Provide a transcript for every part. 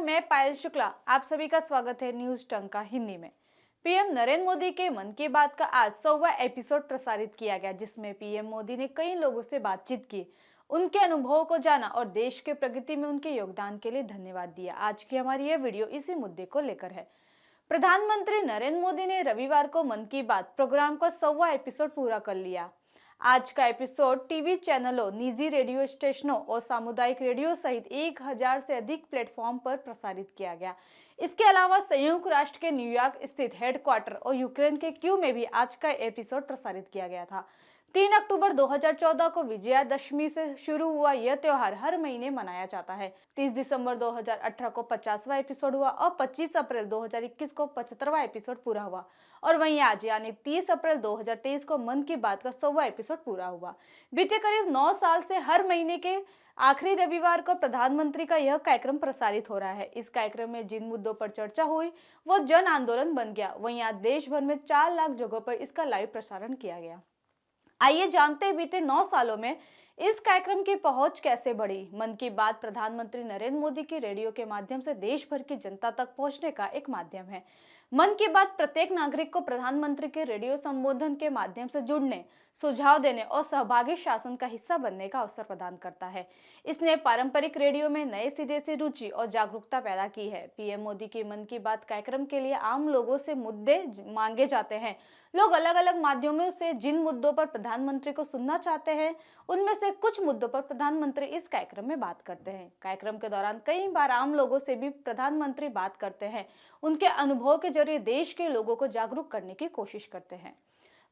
मैं पायल शुक्ला, आप सभी का स्वागत है न्यूज टंका हिंदी में। पीएम नरेंद्र मोदी के मन की बात का आज 100वां एपिसोड प्रसारित किया गया, जिसमें पीएम मोदी ने कई लोगों से बातचीत की, उनके अनुभवों को जाना और देश के प्रगति में उनके योगदान के लिए धन्यवाद दिया। आज की हमारी यह वीडियो इसी मुद्दे को लेकर है। प्रधानमंत्री नरेंद्र मोदी ने रविवार को मन की बात प्रोग्राम का 100वां एपिसोड पूरा कर लिया। आज का एपिसोड टीवी चैनलों, निजी रेडियो स्टेशनों और सामुदायिक रेडियो सहित 1000 से अधिक प्लेटफॉर्म पर प्रसारित किया गया। इसके अलावा संयुक्त राष्ट्र के न्यूयॉर्क स्थित हेडक्वार्टर और यूक्रेन के क्यू में भी आज का एपिसोड प्रसारित किया गया था। 3 अक्टूबर 2014 को विजयादशमी से शुरू हुआ यह त्योहार हर महीने मनाया जाता है। 30 दिसंबर 2018 को 50वां एपिसोड हुआ और 25 अप्रैल 2021 को 75वां एपिसोड पूरा हुआ। और वहीं आज यानी 30 अप्रैल 2023 को मन की बात का 100वां एपिसोड पूरा हुआ। बीते करीब 9 साल से हर महीने के आखिरी रविवार को प्रधानमंत्री का यह कार्यक्रम प्रसारित हो रहा है। इस कार्यक्रम में जिन मुद्दों पर चर्चा हुई वो जन आंदोलन बन गया। वहीं आज देश भर में 4 लाख जगहों पर इसका लाइव प्रसारण किया गया। आइए जानते हैं बीते 9 सालों में इस कार्यक्रम की पहुंच कैसे बढ़ी। मन की बात प्रधानमंत्री नरेंद्र मोदी की रेडियो के माध्यम से देश भर की जनता तक पहुंचने का एक माध्यम है। मन की बात प्रत्येक नागरिक को प्रधानमंत्री के रेडियो संबोधन के माध्यम से जुड़ने, सुझाव देने और सहभागी शासन का हिस्सा बनने का अवसर प्रदान करता है। इसने पारंपरिक रेडियो में नए सिरे से रुचि और जागरूकता पैदा की है। पीएम मोदी की मन की बात कार्यक्रम के लिए आम लोगों से मुद्दे मांगे जाते हैं। लोग अलग अलग माध्यमों से जिन मुद्दों पर प्रधानमंत्री को सुनना चाहते हैं, उनमें से कुछ मुद्दों पर प्रधानमंत्री इस कार्यक्रम में बात करते हैं। कार्यक्रम के दौरान कई बार आम लोगों से भी प्रधानमंत्री बात करते हैं, उनके अनुभव के जरिए देश के लोगों को जागरूक करने की कोशिश करते हैं।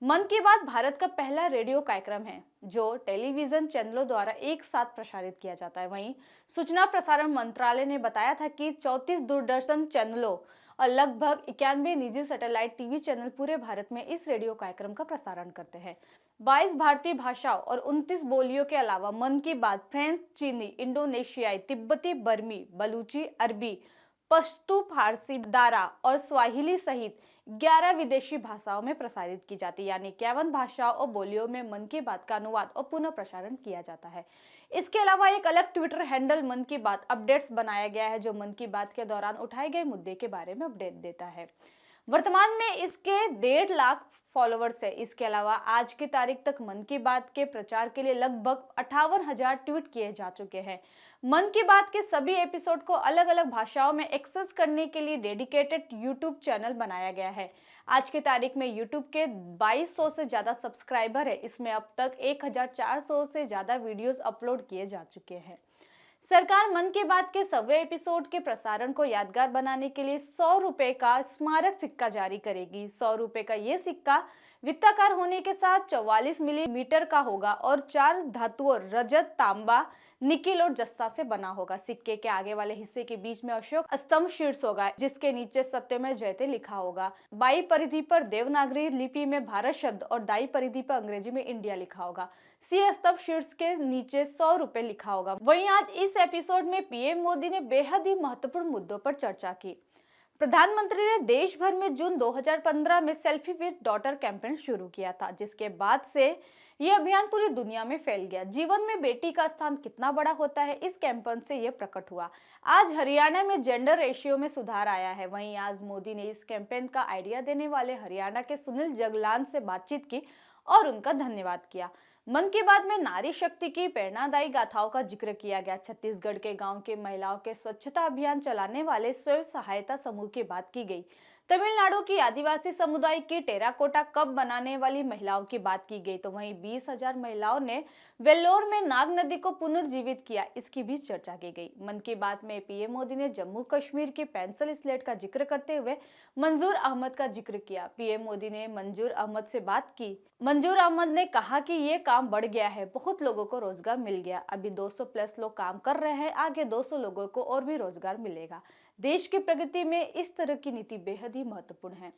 मन की बात भारत का पहला रेडियो कार्यक्रम है जो टेलीविजन चैनलों द्वारा एक साथ प्रसारित किया जाता है। वहीं सूचना प्रसारण मंत्रालय ने बताया था कि 34 दूरदर्शन चैनलों और लगभग 91 निजी सैटेलाइट टीवी चैनल पूरे भारत में इस रेडियो कार्यक्रम का प्रसारण करते हैं। 22 भारतीय भाषाओं और 29 बोलियों के अलावा मन की बात फ्रेंच, चीनी, इंडोनेशियाई, तिब्बती, बर्मी, बलूची, अरबी, पश्तू, फारसी, दारा और स्वाहिली सहित 11 विदेशी भाषाओं में प्रसारित की जाती है। यानी 51 भाषाओं और बोलियों में मन की बात का अनुवाद और पुनः प्रसारण किया जाता है। इसके अलावा एक अलग ट्विटर हैंडल मन की बात अपडेट्स बनाया गया है जो मन की बात के दौरान उठाए गए मुद्दे के बारे में अपडेट देता है। वर्तमान में इसके 1.5 लाख फॉलोअर्स है। इसके अलावा आज की तारीख तक मन की बात के प्रचार के लिए लगभग 58,000 ट्वीट किए जा चुके हैं। मन की बात के सभी एपिसोड को अलग अलग भाषाओं में एक्सेस करने के लिए डेडिकेटेड यूट्यूब चैनल बनाया गया है। आज की तारीख में यूट्यूब के 2200 से ज्यादा सब्सक्राइबर है। इसमें अब तक 1400 से ज्यादा वीडियोस अपलोड किए जा चुके हैं। सरकार मन की बात के 100वें एपिसोड के प्रसारण को यादगार बनाने के लिए 100 रुपए का स्मारक सिक्का जारी करेगी। 100 रुपए का ये सिक्का वृत्ताकार होने के साथ 44 मिलीमीटर का होगा और 4 धातुओं रजत, तांबा, निकिल और जस्ता से बना होगा। सिक्के के आगे वाले हिस्से के बीच में अशोक स्तंभ शीर्ष होगा, जिसके नीचे सत्यमेव जयते लिखा होगा। बाई परिधि पर देवनागरी लिपि में भारत शब्द और दाई परिधि पर अंग्रेजी में इंडिया लिखा होगा। सी स्तंभ शीर्ष के नीचे 100 रुपए लिखा होगा। वहीं आज इस एपिसोड में पीएम मोदी ने बेहद ही महत्वपूर्ण मुद्दों पर चर्चा की। प्रधानमंत्री ने देश भर में जून 2015 में सेल्फी विद डॉटर कैंपेन शुरू किया था, जिसके बाद से यह अभियान पूरी दुनिया में फैल गया। जीवन में बेटी का स्थान कितना बड़ा होता है, इस कैंपेन से यह प्रकट हुआ। आज हरियाणा में जेंडर रेशियो में सुधार आया है। वहीं आज मोदी ने इस कैंपेन का आइडिया देने वाले हरियाणा के सुनील जगलान से बातचीत की और उनका धन्यवाद किया। मन की बात में नारी शक्ति की प्रेरणादायी गाथाओं का जिक्र किया गया। छत्तीसगढ़ के गांव के महिलाओं के स्वच्छता अभियान चलाने वाले स्वयं सहायता समूह की बात की गई। तमिलनाडु की आदिवासी समुदाय की टेराकोटा कप बनाने वाली महिलाओं की बात की गई। तो वहीं 20,000 महिलाओं ने वेल्लोर में नाग नदी को पुनर्जीवित किया, इसकी भी चर्चा की गई। मन की बात में पीएम मोदी ने जम्मू कश्मीर की पेंसिल स्लेट का जिक्र करते हुए मंजूर अहमद का जिक्र किया। पीएम मोदी ने मंजूर अहमद से बात की। मंजूर अहमद ने कहा कि ये काम बढ़ गया है, बहुत लोगों को रोजगार मिल गया। अभी 200 प्लस लोग काम कर रहे हैं, आगे 200 लोगों को और भी रोजगार मिलेगा। देश की प्रगति में इस तरह की नीति बेहद ही महत्वपूर्ण है।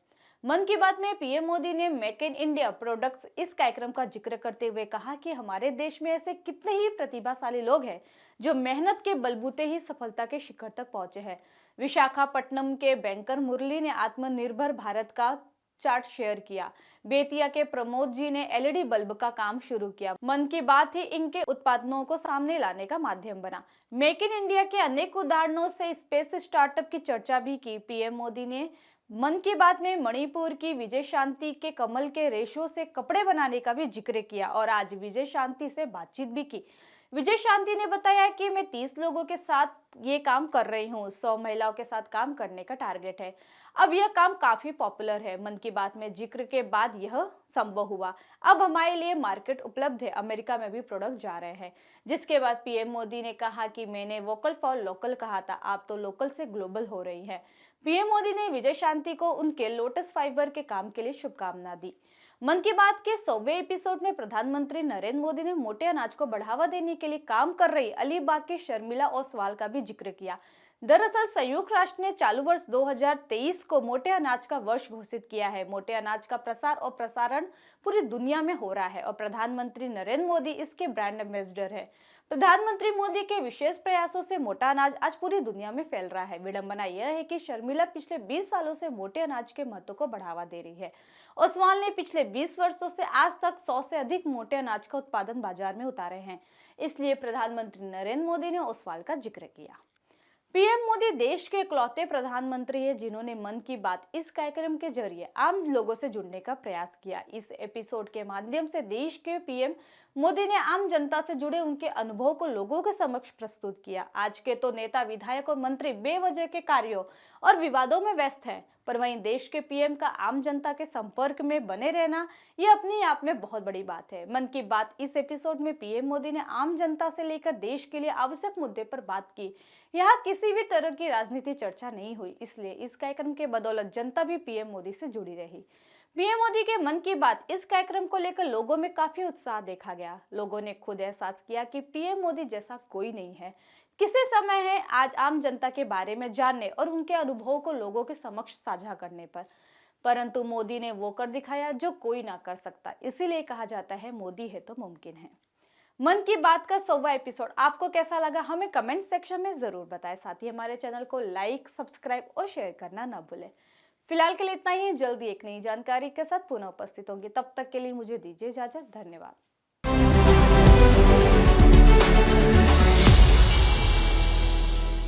मन की बात में पीएम मोदी ने मेक इन इंडिया प्रोडक्ट्स इस कार्यक्रम का जिक्र करते हुए कहा कि हमारे देश में ऐसे कितने ही प्रतिभाशाली लोग हैं जो मेहनत के बलबूते ही सफलता के शिखर तक पहुंचे हैं। विशाखापट्टनम के बैंकर मुरली ने आत्मनिर्भर भारत का चार्ट शेयर किया। बेतिया के प्रमोद जी ने एलईडी बल्ब का काम शुरू किया। मन की बात ही इनके उत्पादों को सामने लाने का माध्यम बना। मेक इन इंडिया के अनेक उदाहरणों से स्पेस स्टार्टअप की चर्चा भी की। पीएम मोदी ने मन की बात में मणिपुर की विजय शांति के कमल के रेशों से कपड़े बनाने का भी जिक्र किया और आज विजय शांति से बातचीत भी की। विजय शांति ने बताया कि मैं 30 लोगों के साथ ये काम कर रही हूँ, 100 महिलाओं के साथ काम करने का टारगेट है। अब यह काम काफी पॉपुलर है। मन की बात में जिक्र के बाद यह संभव हुआ। अब हमारे लिए मार्केट उपलब्ध है, अमेरिका में भी प्रोडक्ट जा रहे हैं। जिसके बाद पीएम मोदी ने कहा कि मैंने वोकल फॉर लोकल कहा था, आप तो लोकल से ग्लोबल हो रही है। पीएम मोदी ने विजय शांति को उनके लोटस फाइबर के काम के लिए शुभकामना दी। मन की बात के 100वें एपिसोड में प्रधानमंत्री नरेंद्र मोदी ने मोटे अनाज को बढ़ावा देने के लिए काम कर रही अलीबाग की शर्मिला ओसवाल का भी जिक्र किया। दरअसल संयुक्त राष्ट्र ने चालू वर्ष 2023 को मोटे अनाज का वर्ष घोषित किया है। मोटे अनाज का प्रसार और प्रसारण पूरी दुनिया में हो रहा है और प्रधानमंत्री नरेंद्र मोदी इसके ब्रांड एम्बेसडर है। प्रधानमंत्री मोदी के विशेष प्रयासों से मोटा अनाज आज पूरी दुनिया में फैल रहा है। विडंबना यह है कि शर्मिला पिछले 20 सालों से मोटे अनाज के महत्व को बढ़ावा दे रही है। ओसवाल ने पिछले 20 वर्षों से आज तक 100 से अधिक मोटे अनाज का उत्पादन बाजार में उतारे हैं। इसलिए प्रधानमंत्री नरेंद्र मोदी ने ओसवाल का जिक्र किया। पीएम मोदी देश के इकलौते प्रधानमंत्री हैं जिन्होंने मन की बात इस कार्यक्रम के जरिए आम लोगों से जुड़ने का प्रयास किया। इस एपिसोड के माध्यम से देश के पीएम मोदी ने आम जनता से जुड़े उनके अनुभव को लोगों के समक्ष प्रस्तुत किया। आज के तो नेता, विधायक और मंत्री बेवजह के कार्यों और विवादों में व्यस्त हैं, पर वहीं देश के पीएम का आम जनता के संपर्क में बने रहना यह अपने आप में बहुत बड़ी बात है। मन की बात इस एपिसोड में पीएम मोदी ने आम जनता से लेकर देश के लिए आवश्यक मुद्दे पर बात की। यहाँ किसी भी तरह की राजनीति चर्चा नहीं हुई, इसलिए इस कार्यक्रम के बदौलत जनता भी पीएम मोदी से जुड़ी रही। पीएम मोदी के मन की बात इस कार्यक्रम को लेकर लोगों में काफी उत्साह देखा गया। लोगों ने खुद एहसास किया कि पीएम मोदी जैसा कोई नहीं है। किसी समय है आज आम जनता के बारे में जानने और उनके अनुभवों को लोगों के समक्ष साझा करने पर। परंतु मोदी ने वो कर दिखाया जो कोई ना कर सकता। इसीलिए कहा जाता है मोदी है तो मुमकिन है। मन की बात का 100वां एपिसोड आपको कैसा लगा हमें कमेंट सेक्शन में जरूर बताएं। साथ ही हमारे चैनल को लाइक, सब्सक्राइब और शेयर करना ना भूलें। फिलहाल के लिए इतना ही। जल्दी एक नई जानकारी के साथ पुनः उपस्थित होंगे। तब तक के लिए मुझे दीजिए इजाजत। धन्यवाद।